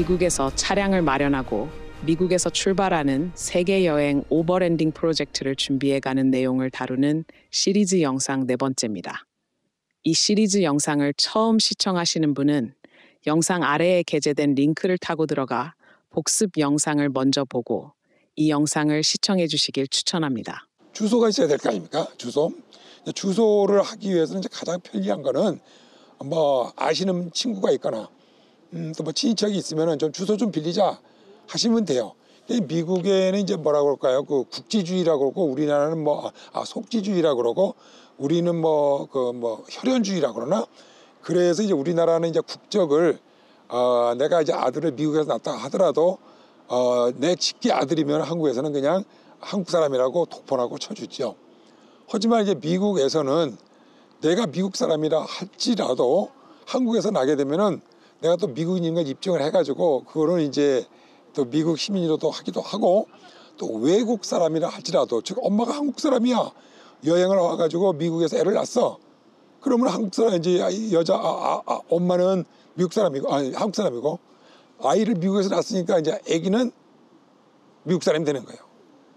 미국에서 차량을 마련하고 미국에서 출발하는 세계 여행 오버랜딩 프로젝트를 준비해가는 내용을 다루는 시리즈 영상 네 번째입니다. 이 시리즈 영상을 처음 시청하시는 분은 영상 아래에 게재된 링크를 타고 들어가 복습 영상을 먼저 보고 이 영상을 시청해 주시길 추천합니다. 주소가 있어야 될 거 아닙니까? 주소를 하기 위해서는 이제 가장 편리한 거는 뭐 아시는 친구가 있거나 또 뭐 친인척이 있으면은 좀 주소 좀 빌리자 하시면 돼요. 미국에는 이제 뭐라고 그럴까요? 그 국지주의라고 그러고 우리나라는 속지주의라고 그러고 우리는 혈연주의라고 그러나? 그래서 이제 우리나라는 이제 국적을 내가 이제 아들을 미국에서 낳았다 하더라도 내 직계 아들이면 한국에서는 그냥 한국 사람이라고 독본하고 쳐주죠. 하지만 이제 미국에서는 내가 미국 사람이라 할지라도 한국에서 나게 되면은 내가 또 미국인인 걸 입증을 해가지고 그거는 이제 또 미국 시민으로도 하기도 하고 또 외국 사람이라 할지라도 즉 엄마가 한국 사람이야 여행을 와가지고 미국에서 애를 낳았어. 그러면 한국 사람 이제 여자 엄마는 미국 사람이고 한국 사람이고 아이를 미국에서 낳았으니까 이제 아기는 미국 사람이 되는 거예요.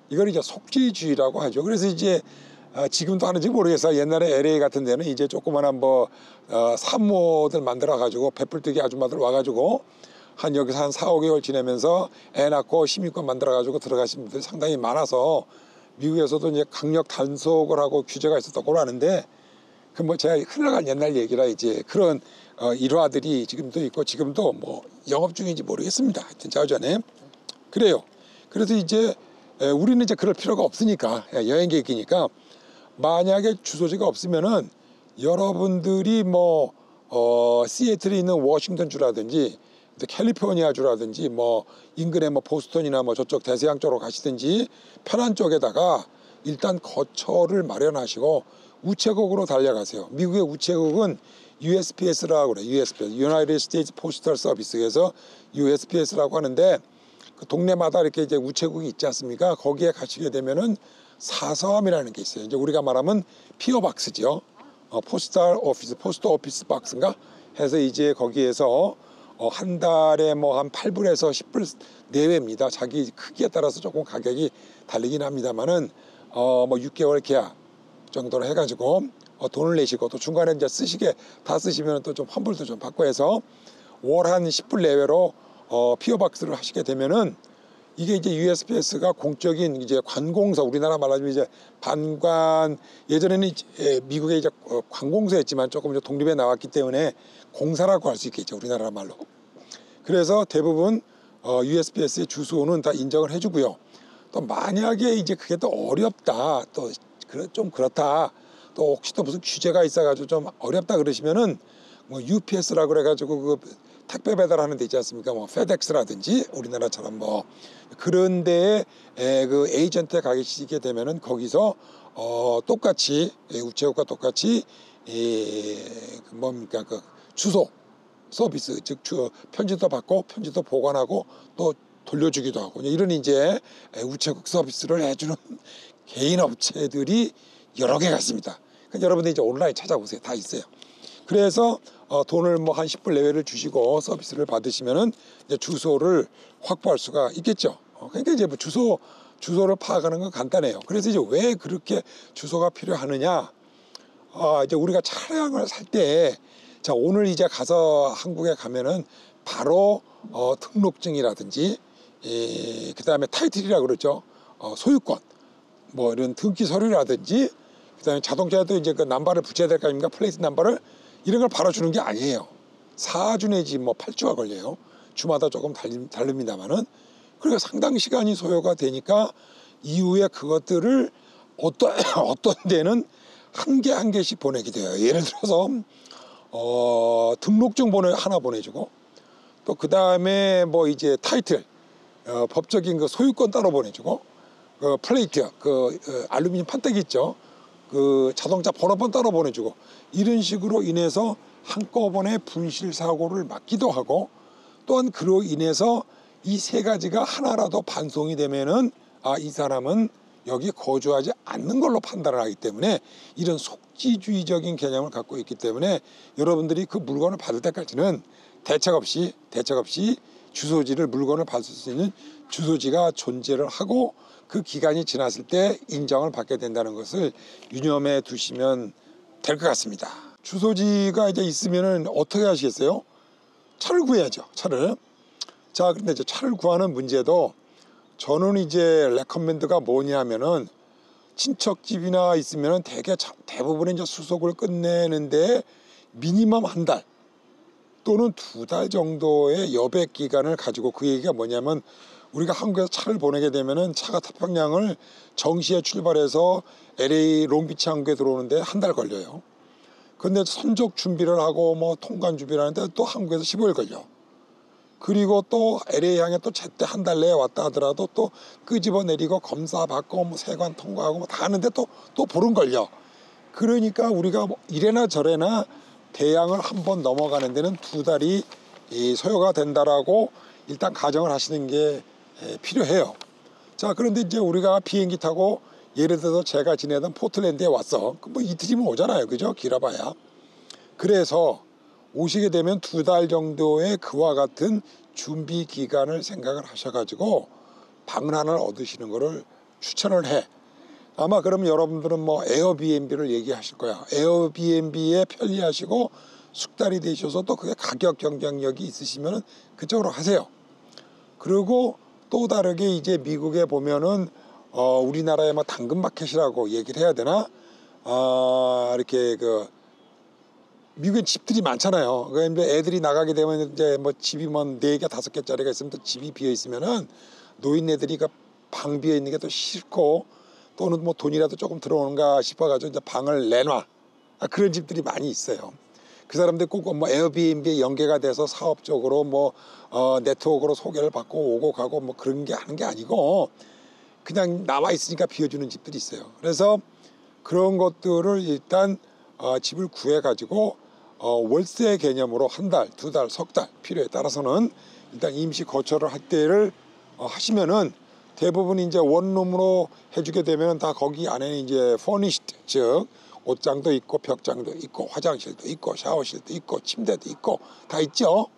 이걸 이제 속지주의라고 하죠. 그래서 이제 지금도 하는지 모르겠어요. 옛날에 LA 같은 데는 이제 조그만한 산모들 만들어 가지고 베풀뜨기 아줌마들 와가지고 여기서 한 4, 5개월 지내면서 애 낳고 시민권 만들어 가지고 들어가신 분들이 상당히 많아서 미국에서도 이제 강력 단속을 하고 규제가 있었다고 하는데 제가 흘러간 옛날 얘기라 이제 그런 일화들이 지금도 있고 지금도 뭐 영업 중인지 모르겠습니다. 하여튼 자주전에 그래요. 그래서 이제 우리는 이제 그럴 필요가 없으니까 여행 계획이니까 만약에 주소지가 없으면은 여러분들이 시애틀에 있는 워싱턴주라든지 캘리포니아주라든지 인근의 보스턴이나 저쪽 대서양 쪽으로 가시든지 편한 쪽에다가 일단 거처를 마련하시고 우체국으로 달려가세요. 미국의 우체국은 USPS라고 그래요. USPS, United States Postal Service에서 USPS라고 하는데 그 동네마다 이렇게 이제 우체국이 있지 않습니까? 거기에 가시게 되면은 사서함이라는 게 있어요. 이제 우리가 말하면 피어 박스죠. 포스트 오피스 박스인가 해서 이제 거기에서 한 달에 한 8불에서 10불 내외입니다. 자기 크기에 따라서 조금 가격이 다르긴 합니다만은 6개월 계약 정도로 해가지고 돈을 내시고 또 중간에 이제 다 쓰시면 또 좀 환불도 좀 받고 해서 월 한 10불 내외로 피어 박스를 하시게 되면은 이게 이제 USPS가 공적인 이제 관공서 우리나라 말하자면 이제 예전에는 미국의 이제 관공서였지만 조금 이제 독립해 나왔기 때문에 공사라고 할 수 있겠죠. 우리나라 말로. 그래서 대부분 USPS의 주소는 다 인정을 해주고요. 또 만약에 이제 그게 또 어렵다 좀 그렇다 또 혹시 또 무슨 규제가 있어가지고 좀 어렵다 그러시면은 UPS라고 그래가지고 그 택배 배달하는 데 있지 않습니까? 페덱스라든지 우리나라처럼 그런 데에 그 에이전트에 가시게 되면은 거기서 똑같이 우체국과 똑같이 그 주소 서비스 즉 편지도 받고 편지도 보관하고 또 돌려주기도 하고 이런 이제 우체국 서비스를 해주는 개인 업체들이 여러 개가 있습니다. 그러니까 여러분들 이제 온라인 찾아보세요. 다 있어요. 그래서 돈을 한 10불 내외를 주시고 서비스를 받으시면은 이제 주소를 확보할 수가 있겠죠. 그러니까 이제 주소를 파악하는 건 간단해요. 그래서 이제 왜 그렇게 주소가 필요하느냐? 이제 우리가 차량을 살 때 자 오늘 이제 가서 한국에 가면은 바로 등록증이라든지 그다음에 타이틀이라고 그러죠. 소유권 이런 등기 서류라든지 그다음에 자동차에도 이제 그 넘버를 붙여야 될 거 아닙니까? 플레이트 넘버를 이런 걸 바로 주는 게 아니에요. 4주 내지 8주가 걸려요. 주마다 조금 다릅니다만은. 그러니까 상당 시간이 소요가 되니까 이후에 그것들을 어떤 데는 한 개씩 보내게 돼요. 예를 들어서 등록증 하나 보내주고 또 그 다음에 이제 타이틀 법적인 그 소유권 따로 보내주고 그 플레이트 알루미늄 판때기 있죠. 그 자동차 번호판 따로 보내주고 이런 식으로 인해서 한꺼번에 분실 사고를 막기도 하고 또한 그로 인해서 이 세 가지가 하나라도 반송이 되면은 이 사람은 여기 거주하지 않는 걸로 판단을 하기 때문에 이런 속지주의적인 개념을 갖고 있기 때문에 여러분들이 그 물건을 받을 때까지는 대책 없이 주소지를 물건을 받을 수 있는 주소지가 존재를 하고 그 기간이 지났을 때 인정을 받게 된다는 것을 유념해 두시면 될 것 같습니다. 주소지가 이제 있으면은 어떻게 하시겠어요? 차를 구해야죠. 차를. 자, 그런데 이제 차를 구하는 문제도 저는 이제 레커멘드가 뭐냐면은 친척집이나 있으면은 대부분의 이제 수속을 끝내는데 미니멈 한 달 또는 2달 정도의 여백 기간을 가지고, 그 얘기가 뭐냐면 우리가 한국에서 차를 보내게 되면은 차가 태평양을 정시에 출발해서 LA 롱비치 항구에 들어오는데 한 달 걸려요. 근데 선적 준비를 하고 뭐 통관 준비를 하는데 또 한국에서 15일 걸려. 그리고 또 LA 향에 또 제때 한 달 내에 왔다 하더라도 또 끄집어 내리고 검사 받고 뭐 세관 통과하고 뭐 다 하는데 또 보름 걸려. 그러니까 우리가 뭐 이래나 저래나 대양을 한번 넘어가는 데는 2달이 소요가 된다라고 일단 가정을 하시는 게 필요해요. 자, 그런데 이제 우리가 비행기 타고 예를 들어서 제가 지내던 포틀랜드에 왔어. 뭐 이틀이면 오잖아요. 그죠? 길어봐야. 그래서 오시게 되면 2달 정도의 그와 같은 준비 기간을 생각을 하셔가지고 방란을 얻으시는 거를 추천을 해. 아마 그럼 여러분들은 뭐 에어비앤비를 얘기하실 거야. 에어비앤비에 편리하시고 숙달이 되셔서 또 그게 가격 경쟁력이 있으시면 그쪽으로 하세요. 그리고 또 다르게 이제 미국에 보면은 우리나라의 뭐 당근마켓이라고 얘기를 해야 되나? 이렇게 그 미국엔 집들이 많잖아요. 그러니까 애들이 나가게 되면 이제 뭐 집이 뭐 4개 5개짜리가 있으면 또 집이 비어 있으면은 노인네들이 그 방 비어 있는 게 또 싫고 또는 뭐 돈이라도 조금 들어오는가 싶어가지고 이제 방을 내놔. 그런 집들이 많이 있어요. 그 사람들 꼭 뭐 에어비앤비에 연계가 돼서 사업적으로 뭐 네트워크로 소개를 받고 오고 가고 뭐 그런 게 하는 게 아니고 그냥 나와 있으니까 비워주는 집들이 있어요. 그래서 그런 것들을 일단 집을 구해가지고 월세 개념으로 한 달, 2달, 석 달 필요에 따라서는 일단 임시 거처를 할 때를 하시면은 대부분 이제 원룸으로 해주게 되면 다 거기 안에는 이제 furnished, 즉 옷장도 있고 벽장도 있고 화장실도 있고 샤워실도 있고 침대도 있고 다 있죠.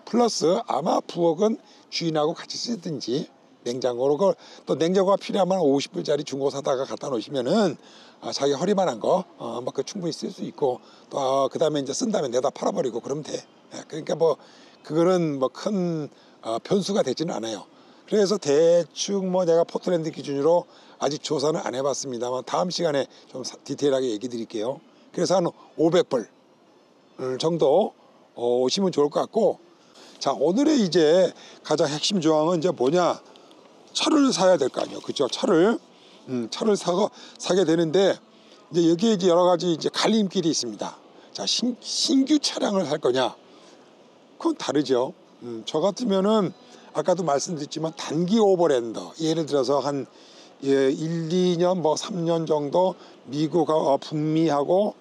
플러스 아마 부엌은 주인하고 같이 쓰든지 냉장고로 또 냉장고가 필요하면 50불짜리 중고 사다가 갖다 놓으시면은 자기 허리만한 거 뭐 그 충분히 쓸 수 있고 또 그다음에 이제 쓴 다음에 내다 팔아버리고 그러면 돼. 그러니까 뭐 그거는 뭐 큰 변수가 되지는 않아요. 그래서 대충 뭐 내가 포틀랜드 기준으로 아직 조사는 안 해봤습니다만 다음 시간에 좀 디테일하게 얘기 드릴게요. 그래서 한 500불 정도 오시면 좋을 것 같고, 자, 오늘의 이제 가장 핵심 조항은 이제 뭐냐? 차를 사야 될 거 아니에요. 그죠? 차를 사게 되는데 이제 여기에 이제 여러 가지 이제 갈림길이 있습니다. 자, 신규 차량을 살 거냐? 그건 다르죠. 저 같으면은 아까도 말씀드렸지만 단기 오버랜더, 예를 들어서 한 1, 2년 뭐 3년 정도 미국, 북미하고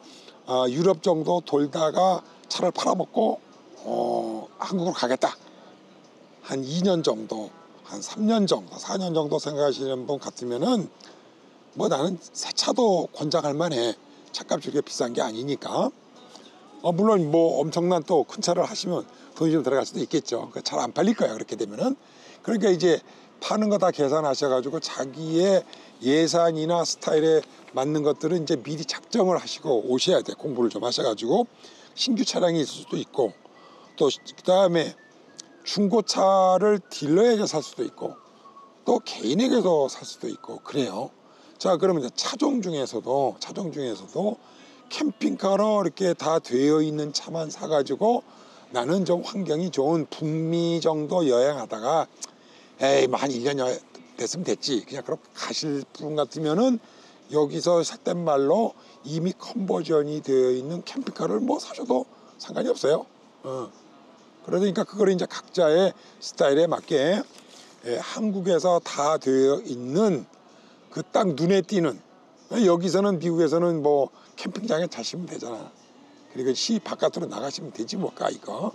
유럽 정도 돌다가 차를 팔아먹고 한국으로 가겠다. 한 2년 정도, 한 3년 정도, 4년 정도 생각하시는 분 같으면은 뭐 나는 새 차도 권장할 만해. 차값이 그렇게 비싼 게 아니니까. 물론 뭐 엄청난 또 큰 차를 하시면 돈이 좀 들어갈 수도 있겠죠. 잘 안 팔릴 거야, 그렇게 되면은. 그러니까 이제 파는 거 다 계산하셔가지고 자기의 예산이나 스타일에 맞는 것들은 이제 미리 작정을 하시고 오셔야 돼. 공부를 좀 하셔가지고 신규 차량이 있을 수도 있고, 또 그다음에 중고차를 딜러에게 살 수도 있고 또 개인에게서 살 수도 있고 그래요. 자, 그러면 이제 차종 중에서도 캠핑카로 이렇게 다 되어 있는 차만 사가지고 나는 좀 환경이 좋은 북미 정도 여행하다가 에이 뭐 한 1년 됐으면 됐지 그냥 그럼 가실 분 같으면은 여기서 삿된 말로 이미 컨버전이 되어 있는 캠핑카를 뭐 사셔도 상관이 없어요. 그러니까 그걸 이제 각자의 스타일에 맞게 한국에서 다 되어 있는 그 딱 눈에 띄는, 여기서는 미국에서는 뭐 캠핑장에 자시면 되잖아. 그리고 시 바깥으로 나가시면 되지 뭐까 이거.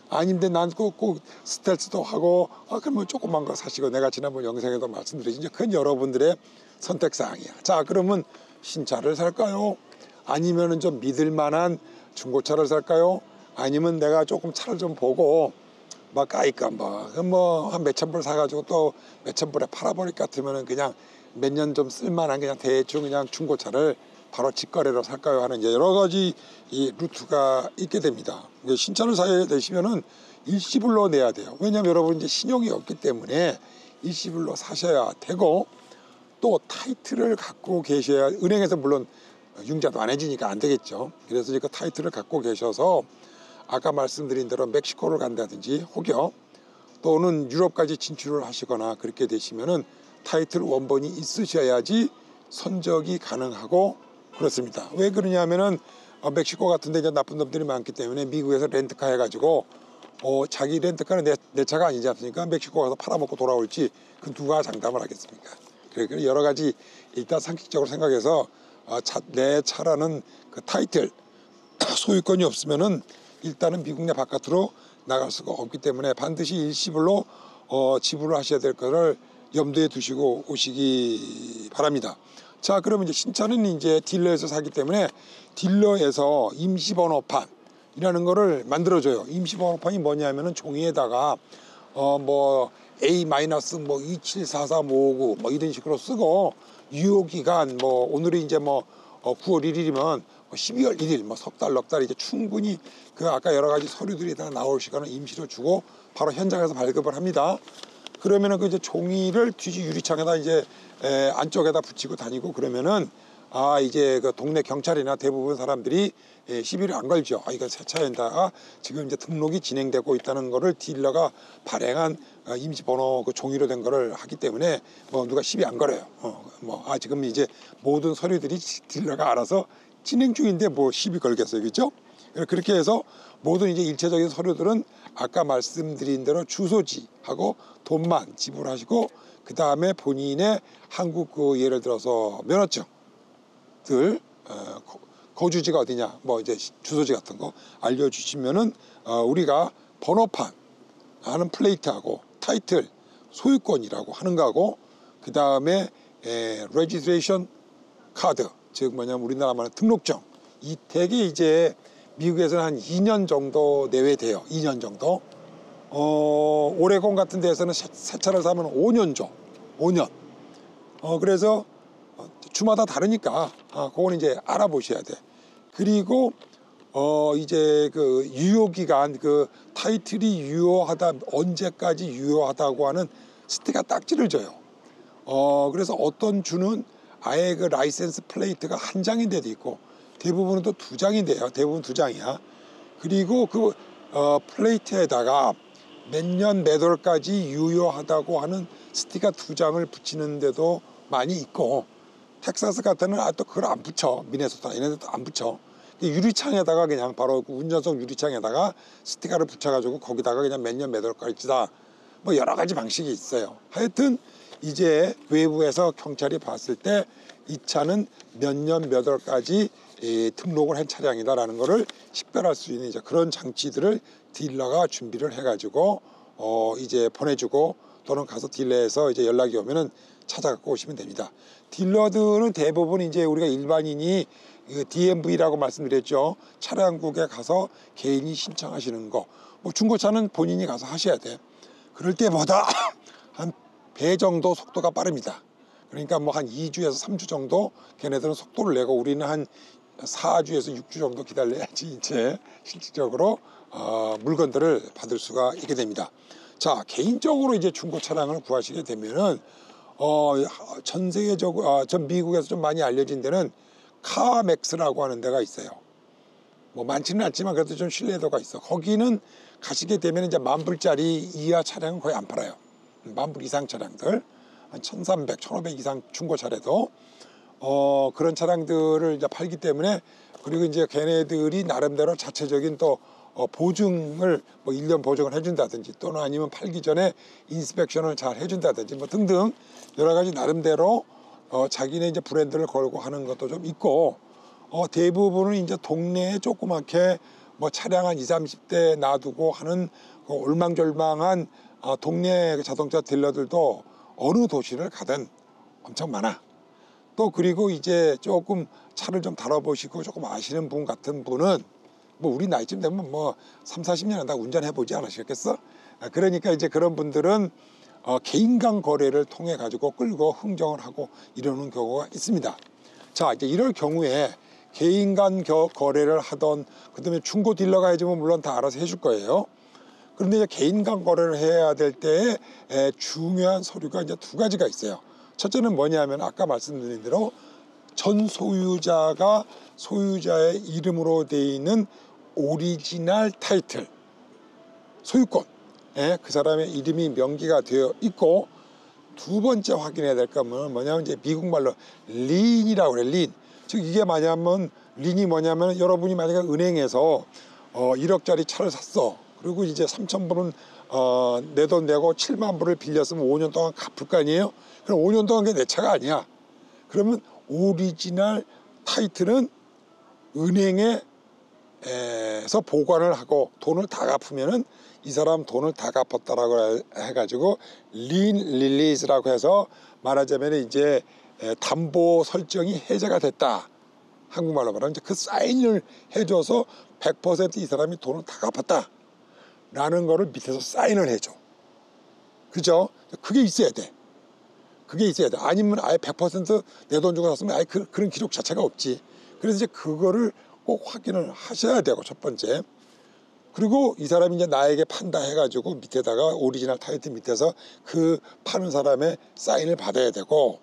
아닌데 난 꼭 스텔스도 하고 그러면 조그만 거 사시고, 내가 지난번 영상에도 말씀드렸지 그건 여러분들의 선택사항이야. 자, 그러면 신차를 살까요? 아니면은 좀 믿을 만한 중고차를 살까요? 아니면 내가 조금 차를 좀 보고 뭐 까이까 뭐한 몇천 불 사가지고 또 몇천 불에 팔아버릴 것 같으면은 그냥 몇 년 좀 쓸만한 그냥 대충 그냥 중고차를 바로 직거래로 살까요 하는 이제 여러 가지 이 루트가 있게 됩니다. 신차를 사야 되시면은 일시불로 내야 돼요. 왜냐하면 여러분 이제 신용이 없기 때문에 일시불로 사셔야 되고, 또 타이틀을 갖고 계셔야, 은행에서 물론 융자도 안 해주니까 안 되겠죠. 그래서 그 타이틀을 갖고 계셔서 아까 말씀드린 대로 멕시코를 간다든지 혹여 또는 유럽까지 진출을 하시거나 그렇게 되시면은 타이틀 원본이 있으셔야지 선적이 가능하고 그렇습니다. 왜 그러냐면은 멕시코 같은 데 이제 나쁜 놈들이 많기 때문에 미국에서 렌트카 해가지고 자기 렌트카는 내 차가 아니지 않습니까? 멕시코 가서 팔아먹고 돌아올지 그 누가 장담을 하겠습니까? 그러니까 여러 가지 일단 상식적으로 생각해서 내 차라는 그 타이틀 소유권이 없으면은 일단은 미국 내 바깥으로 나갈 수가 없기 때문에 반드시 일시불로 지불을 하셔야 될 것을 염두에 두시고 오시기 바랍니다. 자, 그러면 이제 신차는 이제 딜러에서 사기 때문에 딜러에서 임시번호판이라는 거를 만들어줘요. 임시번호판이 뭐냐면은 종이에다가 뭐 A- 뭐 274459 뭐 이런 식으로 쓰고, 유효기간 뭐 오늘이 이제 뭐 9월 1일이면 12월 1일 뭐 석 달, 넉 달 이제 충분히 그 아까 여러 가지 서류들이 다 나올 시간을 임시로 주고 바로 현장에서 발급을 합니다. 그러면은 그 이제 종이를 뒤지 유리창에다 이제 안쪽에다 붙이고 다니고 그러면은 이제 그 동네 경찰이나 대부분 사람들이 시비를 안 걸죠. 이건 새 차에다가 지금 이제 등록이 진행되고 있다는 거를 딜러가 발행한 임시번호 그 종이로 된 거를 하기 때문에 뭐 누가 시비 안 걸어요. 지금 이제 모든 서류들이 딜러가 알아서 진행 중인데 뭐 시비 걸겠어요, 그렇죠? 그렇게 해서 모든 이제 일체적인 서류들은 아까 말씀드린 대로 주소지하고 돈만 지불하시고, 그 다음에 본인의 한국 그 예를 들어서 면허증들 거주지가 어디냐 뭐 이제 주소지 같은 거 알려주시면은 우리가 번호판 하는 플레이트하고 타이틀 소유권이라고 하는 거하고 그 다음에 레지스트레이션 카드, 즉 뭐냐면 우리나라 말하는 등록증, 이 대개 이제 미국에서는 한 2년 정도 내외 돼요. 2년 정도. 오레곤 같은 데에서는 새 차를 사면 5년 줘. 5년. 그래서 주마다 다르니까 그건 이제 알아보셔야 돼. 그리고 이제 그 유효기간, 그 타이틀이 유효하다, 언제까지 유효하다고 하는 스티커 딱지를 줘요. 그래서 어떤 주는 아예 그 라이센스 플레이트가 한 장인 데도 있고 대부분은 또 두 장인데요. 대부분 두 장이야. 그리고 그 플레이트에다가 몇 년 몇 월까지 유효하다고 하는 스티커 두 장을 붙이는 데도 많이 있고, 텍사스 같은 데는 또 그걸 안 붙여. 미네소타 이런 데도 안 붙여. 유리창에다가 그냥 바로 그 운전석 유리창에다가 스티커를 붙여가지고 거기다가 그냥 몇 년 몇 월까지다 뭐 여러 가지 방식이 있어요. 하여튼 이제 외부에서 경찰이 봤을 때 이 차는 몇 년 몇 월까지 등록을 한 차량이다라는 거를 식별할 수 있는 이제 그런 장치들을 딜러가 준비를 해가지고 이제 보내주고, 또는 가서 딜러에서 이제 연락이 오면은 찾아갖고 오시면 됩니다. 딜러들은 대부분 이제 우리가 일반인이 DMV라고 말씀드렸죠. 차량국에 가서 개인이 신청하시는 거, 뭐 중고차는 본인이 가서 하셔야 돼. 그럴 때보다 한 배 정도 속도가 빠릅니다. 그러니까 뭐 한 2주에서 3주 정도 걔네들은 속도를 내고, 우리는 한 4주에서 6주 정도 기다려야지 이제 실질적으로 물건들을 받을 수가 있게 됩니다. 자, 개인적으로 이제 중고 차량을 구하시게 되면은 전 세계적으로 전 미국에서 좀 많이 알려진 데는 카맥스라고 하는 데가 있어요. 뭐 많지는 않지만 그래도 좀 신뢰도가 있어. 거기는 가시게 되면 이제 10,000불짜리 이하 차량은 거의 안 팔아요. 10,000불 이상 차량들 한 1,300, 1,500 이상 중고차래도 그런 차량들을 이제 팔기 때문에, 그리고 이제 걔네들이 나름대로 자체적인 또 보증을 뭐 1년 보증을 해준다든지, 또는 아니면 팔기 전에 인스펙션을 잘 해준다든지 뭐 등등 여러 가지 나름대로 자기네 이제 브랜드를 걸고 하는 것도 좀 있고, 대부분은 이제 동네에 조그맣게 뭐 차량 한 20, 30대 놔두고 하는 그 올망졸망한 동네 자동차 딜러들도 어느 도시를 가든 엄청 많아. 또 그리고 이제 조금 차를 좀 다뤄보시고 조금 아시는 분 같은 분은 뭐 우리 나이쯤 되면 뭐 3, 40년 다 운전해보지 않으시겠어? 그러니까 이제 그런 분들은 개인 간 거래를 통해 가지고 끌고 흥정을 하고 이러는 경우가 있습니다. 자, 이제 이럴 경우에 개인 간 거래를 하던 그다음에 중고 딜러가 해주면 물론 다 알아서 해줄 거예요. 그런데 이제 개인 간 거래를 해야 될 때에 중요한 서류가 이제 두 가지가 있어요. 첫째는 뭐냐면 아까 말씀드린 대로 전 소유자가 소유자의 이름으로 되어 있는 오리지널 타이틀, 소유권, 그 사람의 이름이 명기가 되어 있고, 두 번째 확인해야 될 거는 뭐냐면 이제 미국 말로 린이라고 그래. 린. 즉 이게 뭐냐면 린이 뭐냐면 여러분이 만약에 은행에서 1억짜리 차를 샀어. 그리고 이제 3,000불은 내 돈 내고 7만 불을 빌렸으면 5년 동안 갚을 거 아니에요? 그럼 5년 동안 그게 내 차가 아니야. 그러면 오리지널 타이틀은 은행에서 보관을 하고 돈을 다 갚으면은 이 사람 돈을 다 갚았다라고 해가지고 린 릴리즈라고 해서 말하자면 이제 담보 설정이 해제가 됐다. 한국말로 말하면 이제 그 사인을 해줘서 100% 이 사람이 돈을 다 갚았다. 라는 거를 밑에서 사인을 해줘. 그죠? 그게 있어야 돼. 그게 있어야 돼. 아니면 아예 100% 내 돈 주고 샀으면 아예 그런 기록 자체가 없지. 그래서 이제 그거를 꼭 확인을 하셔야 되고, 첫 번째. 그리고 이 사람이 이제 나에게 판다 해가지고 밑에다가 오리지널 타이틀 밑에서 그 파는 사람의 사인을 받아야 되고,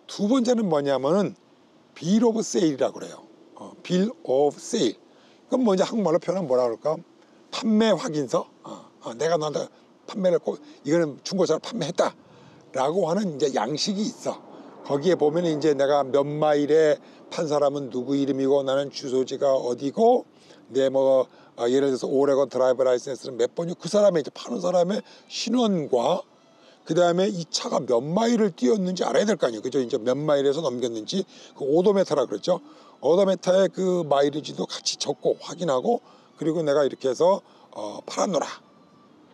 두 번째는 뭐냐면은 빌 오브 세일이라고 그래요. 빌 오브 세일. 그럼 뭐 이제 한국말로 표현하면 뭐라 그럴까? 판매 확인서. 내가 너한테 판매를 이거는 중고차를 판매했다. 라고 하는 이제 양식이 있어. 거기에 보면 이제 내가 몇 마일에 판 사람은 누구 이름이고 나는 주소지가 어디고 내 뭐 예를 들어서 오레곤 드라이버 라이센스는 몇 번이고 그 사람의 이제 파는 사람의 신원과 그 다음에 이 차가 몇 마일을 뛰었는지 알아야 될 거 아니에요. 그죠? 이제 몇 마일에서 넘겼는지 그 오도메타라 그랬죠. 오도메타의 그 마일리지도 같이 적고 확인하고 그리고 내가 이렇게 해서 팔았노라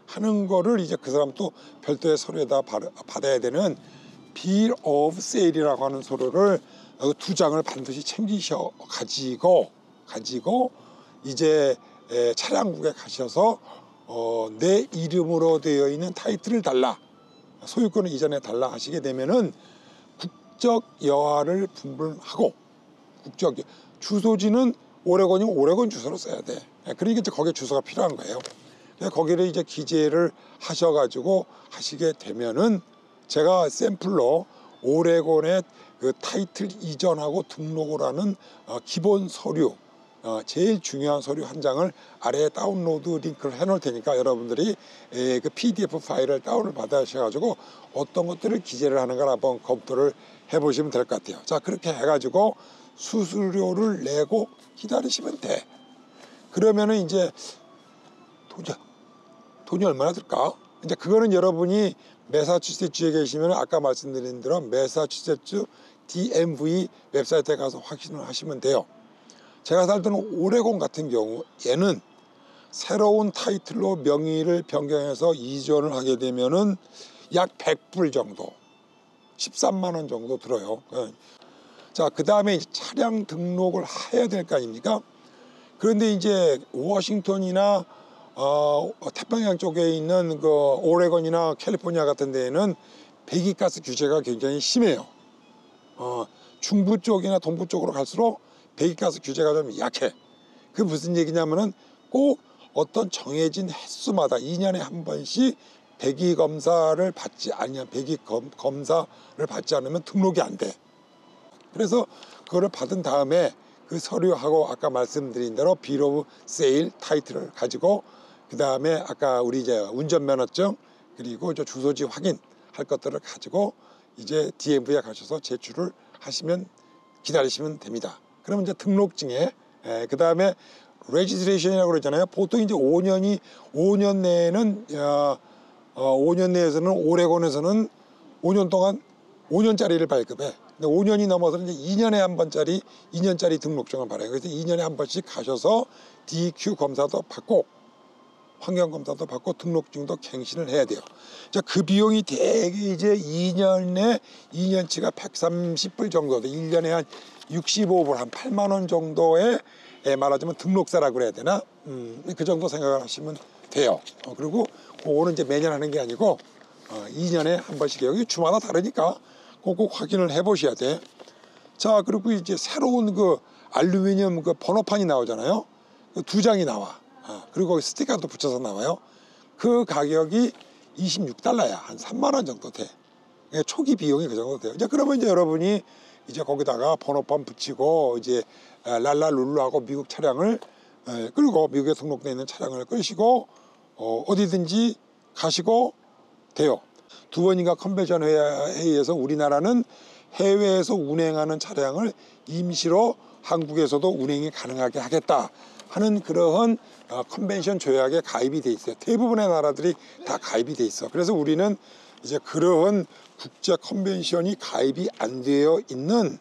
하는 거를 이제 그 사람 또 별도의 서류에다 받아야 되는 빌 오브 세일이라고 하는 서류를 두 장을 반드시 챙기셔 가지고 이제 차량국에 가셔서 내 이름으로 되어 있는 타이틀을 달라, 소유권을 이전에 달라 하시게 되면은 국적 여하를 분분하고 국적 주소지는 오레곤이면 오레곤 주소로 써야 돼. 그러니까 이제 거기에 주소가 필요한 거예요. 거기를 이제 기재를 하셔가지고 하시게 되면은 제가 샘플로 오레곤의 그 타이틀 이전하고 등록을 하는 기본 서류, 제일 중요한 서류 한 장을 아래에 다운로드 링크를 해놓을 테니까 여러분들이 그 PDF 파일을 다운을 받으셔가지고 어떤 것들을 기재를 하는가 한번 검토를 해보시면 될 것 같아요. 자, 그렇게 해가지고 수수료를 내고 기다리시면 돼. 그러면은 이제 돈이 얼마나 들까? 이제 그거는 여러분이 매사추세츠에 계시면 아까 말씀드린 대로 매사추세츠 DMV 웹사이트에 가서 확인을 하시면 돼요. 제가 살던 오레곤 같은 경우에는 새로운 타이틀로 명의를 변경해서 이전을 하게 되면은 약 100불 정도, 13만 원 정도 들어요. 자, 그 다음에 차량 등록을 해야 될 거 아닙니까? 그런데 이제 워싱턴이나 태평양 쪽에 있는 그 오레곤이나 캘리포니아 같은 데에는 배기가스 규제가 굉장히 심해요. 중부 쪽이나 동부 쪽으로 갈수록 배기가스 규제가 좀 약해. 그게 무슨 얘기냐면은 꼭 어떤 정해진 횟수마다 2년에 한 번씩 배기 검사를 받지 검사를 받지 않으면 등록이 안 돼. 그래서 그거를 받은 다음에 그 서류하고 아까 말씀드린 대로 빌 오브 세일 타이틀을 가지고 그 다음에 아까 우리 이제 운전면허증 그리고 저 주소지 확인할 것들을 가지고 이제 DMV에 가셔서 제출을 하시면 기다리시면 됩니다. 그러면 이제 등록증에 그 다음에 레지스트레이션이라고 그러잖아요. 보통 이제 5년 내에는 5년 내에서는 오레곤에서는 5년 동안 5년짜리를 발급해. 근데 5년이 넘어서는 이제 2년에 한 번짜리 2년짜리 등록증을 발행해요. 그래서 2년에 한 번씩 가셔서 DQ 검사도 받고 환경검사도 받고 등록증도 갱신을 해야 돼요. 자, 그 비용이 대개 이제 2년치가 130불 정도, 1년에 한 65불, 한 8만 원 정도의 말하자면 등록세라고 그래야 되나? 그 정도 생각을 하시면 돼요. 그리고 그거는 이제 매년 하는 게 아니고 2년에 한 번씩 해요. 주마다 다르니까 꼭 확인을 해보셔야 돼. 자, 그리고 이제 새로운 그 알루미늄 그 번호판이 나오잖아요. 그 2장이 나와. 그리고 거기 스티커도 붙여서 나와요. 그 가격이 $26야. 한 3만 원 정도 돼. 초기 비용이 그 정도 돼요. 이제 그러면 이제 여러분이 이제 거기다가 번호판 붙이고 이제 랄랄룰루하고 미국 차량을 끌고 미국에 등록되어 있는 차량을 끌시고 어디든지 가시고 돼요. 2번인가 컨벤션 회의에서 우리나라는 해외에서 운행하는 차량을 임시로 한국에서도 운행이 가능하게 하겠다 하는 그러한 컨벤션 조약에 가입이 돼 있어요. 대부분의 나라들이 다 가입이 돼 있어. 그래서 우리는 이제 그러한 국제 컨벤션이 가입이 안 되어 있는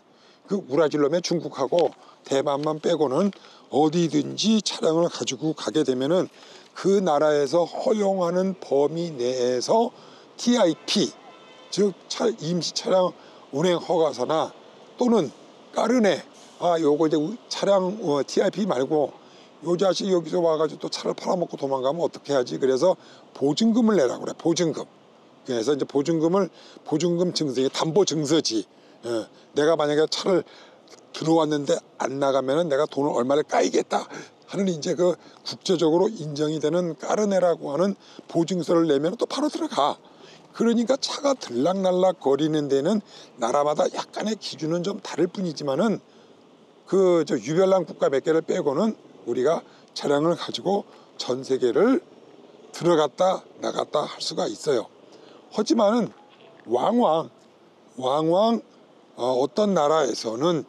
그 우라질놈의 중국하고 대만만 빼고는 어디든지 차량을 가지고 가게 되면은 그 나라에서 허용하는 범위 내에서 TIP, 즉 임시 차량 운행 허가서나 또는 까르네, 요거 이제 차량 TIP 말고 요 자식 여기서 와가지고 또 차를 팔아먹고 도망가면 어떻게 하지? 그래서 보증금을 내라고 그래. 보증금. 그래서 이제 보증금 증서, 담보 증서지. 내가 만약에 차를 들어왔는데 안 나가면은 내가 돈을 얼마를 까이겠다 하는 이제 그 국제적으로 인정이 되는 까르네라고 하는 보증서를 내면 또 바로 들어가. 그러니까 차가 들락날락 거리는 데는 나라마다 약간의 기준은 좀 다를 뿐이지만은 그 유별난 국가 몇 개를 빼고는 우리가 차량을 가지고 전 세계를 들어갔다 나갔다 할 수가 있어요. 하지만은 왕왕 어떤 나라에서는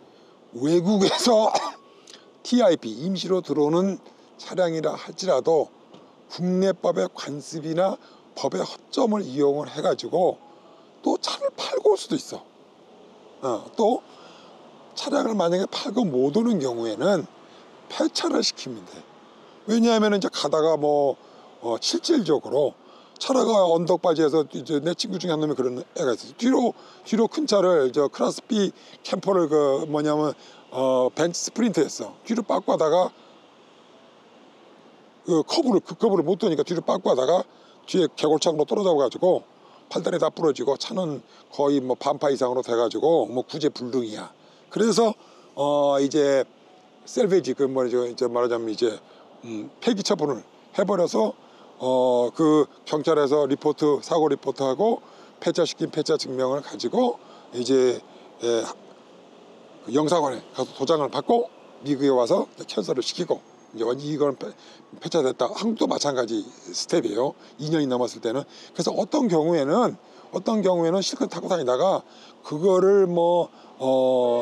외국에서 TIP 임시로 들어오는 차량이라 할지라도 국내법의 관습이나 법의 허점을 이용을 해가지고 또 차를 팔고 올 수도 있어. 또 차량을 만약에 팔고 못 오는 경우에는 폐차를 시키면 돼. 왜냐하면 이제 가다가 실질적으로 차라가 언덕바지에서 이제 내 친구 중에 한 놈이 그런 애가 있었어. 뒤로 큰 차를 클래스 B 캠퍼를 벤츠 스프린트였어. 뒤로 빠꾸 하다가 그 커브를 못 도니까 뒤로 빠꾸 하다가 뒤에 개골창으로 떨어져 가지고 팔다리 다 부러지고 차는 거의 반파 이상으로 돼가지고 구제 불능이야. 그래서 이제 셀베이지 이제 말하자면 폐기 처분을 해버려서 그 경찰에서 사고 리포트하고 폐차시킨 폐차 증명을 가지고 이제 그 영사관에 가서 도장을 받고 미국에 와서 캔슬을 시키고 이제 이건 폐차됐다. 한국도 마찬가지 스텝이에요. 2년이 넘었을 때는. 그래서 어떤 경우에는 실컷 타고 다니다가 그거를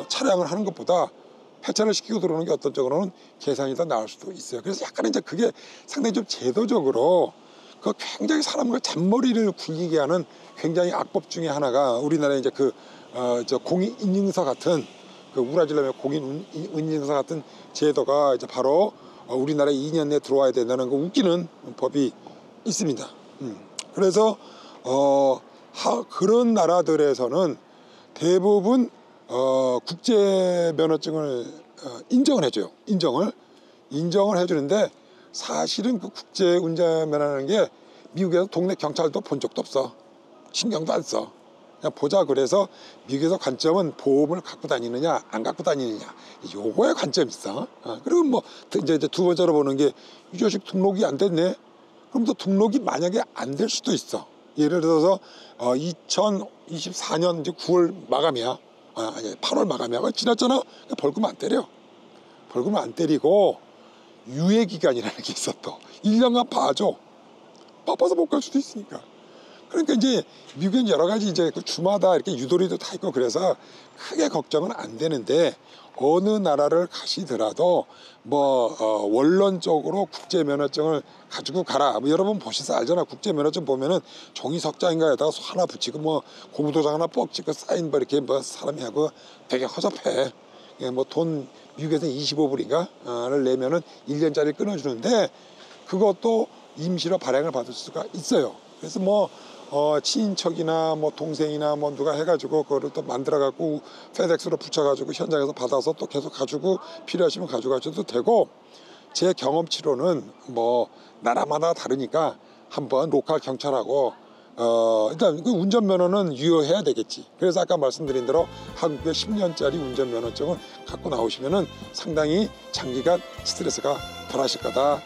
차량을 하는 것보다 폐차를 시키고 들어오는 게 어떤 쪽으로는 계산이 더 나을 수도 있어요. 그래서 약간 이제 그게 상당히 좀 제도적으로 굉장히 사람과 잔머리를 굴리게 하는 굉장히 악법 중에 하나가 우리나라의 이제 공인인증서 같은 우라질람의 공인인증서 같은 제도가 이제 바로 우리나라에 2년 내에 들어와야 된다는 웃기는 법이 있습니다. 그래서 그런 나라들에서는 대부분 국제 면허증을 인정을 해줘요. 인정을 해주는데 사실은 그 국제 운전면허라는 게 미국에서 동네 경찰도 본 적도 없어. 신경도 안 써. 그냥 보자. 그래서 미국에서 관점은 보험을 갖고 다니느냐 안 갖고 다니느냐 요거에 관점이 있어. 그리고 이제 두 번째로 보는 게 이 자식 등록이 안 됐네. 그럼 또 등록이 만약에 안 될 수도 있어. 예를 들어서 2024년 이제 9월 마감이야. 아니 8월 마감이야. 지났잖아. 벌금 안 때려. 벌금 안 때리고 유예 기간이라는 게 있어. 또 1년간 봐줘. 바빠서 못 갈 수도 있으니까. 그러니까 이제 미국엔 여러 가지 이제 주마다 이렇게 유도리도 다 있고 그래서 크게 걱정은 안 되는데 어느 나라를 가시더라도 원론적으로 국제 면허증을 가지고 가라. 여러분 보셔서 알잖아. 국제 면허증 보면은 종이 석장인가에다가 하나 붙이고 고무도장 하나 뻑 찍고 사인 이렇게 사람이 하고 되게 허접해. 돈 미국에서 25불인가를 내면은 1년짜리 끊어주는데 그것도 임시로 발행을 받을 수가 있어요. 그래서 친인척이나 동생이나 누가 해가지고 그거를 또 만들어갖고 페덱스로 붙여가지고 현장에서 받아서 또 계속 가지고 필요하시면 가져가셔도 되고 제 경험치로는 나라마다 다르니까 한번 로컬 경찰하고 일단 그 운전면허는 유효해야 되겠지. 그래서 아까 말씀드린 대로 한국의 10년짜리 운전면허증을 갖고 나오시면은 상당히 장기간 스트레스가 덜하실 거다.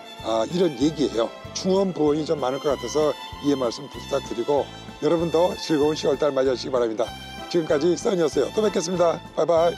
이런 얘기예요. 중원 부원이 좀 많을 것 같아서 이해 말씀 부탁드리고 여러분도 즐거운 10월달 맞이하시기 바랍니다. 지금까지 써니였어요. 또 뵙겠습니다. 바이바이.